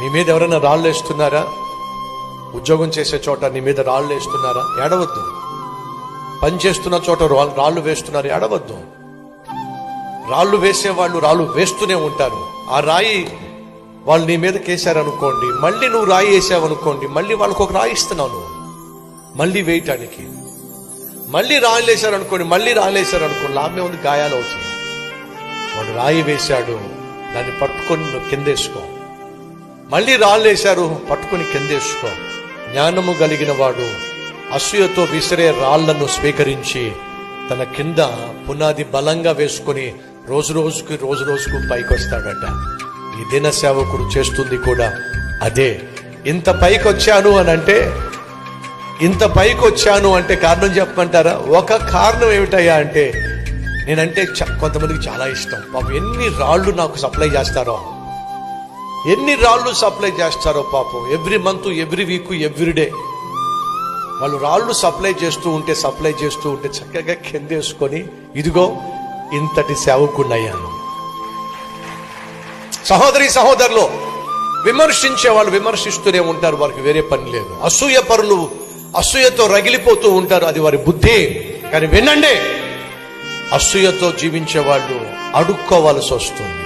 నీ మీద ఎవరైనా రాళ్ళు వేస్తున్నారా? ఉద్యోగం చేసే చోట నీ మీద రాళ్ళు వేస్తున్నారా? ఏడవద్దు. పని చేస్తున్న చోట రాళ్ళు వేస్తున్నారు, ఏడవద్దు. రాళ్ళు వేసేవాళ్ళు రాళ్ళు వేస్తూనే ఉంటారు. ఆ రాయి వాళ్ళు నీ మీద కేసారనుకోండి, మళ్ళీ నువ్వు రాయి వేసావనుకోండి, మళ్ళీ వాళ్ళకు ఒక రాయి ఇస్తున్నావు నువ్వు మళ్ళీ వేయటానికి. మళ్ళీ రాళ్ళు వేశారనుకోండి, మళ్ళీ రాళ్ళు వేశారనుకోండి, లాభమే ఉంది, గాయాలు అవుతాయి. వాడు రాయి వేశాడు, దాన్ని పట్టుకొని నువ్వు కిందేసుకో. మళ్ళీ రాళ్ళు వేశారు, పట్టుకొని కిందేసుకో. జ్ఞానము కలిగిన వాడు అసూయతో విసిరే రాళ్లను స్వీకరించి తన కింద పునాది బలంగా వేసుకొని రోజు రోజుకు పైకి వస్తాడట. ఈ దిన సేవకుడు చేస్తుంది కూడా అదే. ఇంత పైకి వచ్చాను అంటే కారణం చెప్పమంటారా? ఒక కారణం ఏమిటయ్యా అంటే, నేనంటే కొంతమందికి చాలా ఇష్టం. పాపం ఎన్ని రాళ్ళు నాకు సప్లై చేస్తారో పాపం. Every month, every week, everyday వాళ్ళు రాళ్ళు సప్లై చేస్తూ ఉంటే చక్కగా కిందేసుకొని, ఇదిగో ఇంతటి సేవకున్నయ్యాను. సహోదరులు, విమర్శించే వాళ్ళు విమర్శిస్తూనే ఉంటారు, వారికి వేరే పని లేదు. అసూయ పరులు అసూయతో రగిలిపోతూ ఉంటారు, అది వారి బుద్ధి. కానీ వినండి, అసూయతో జీవించే వాళ్ళు అడుక్కోవాల్సి వస్తుంది.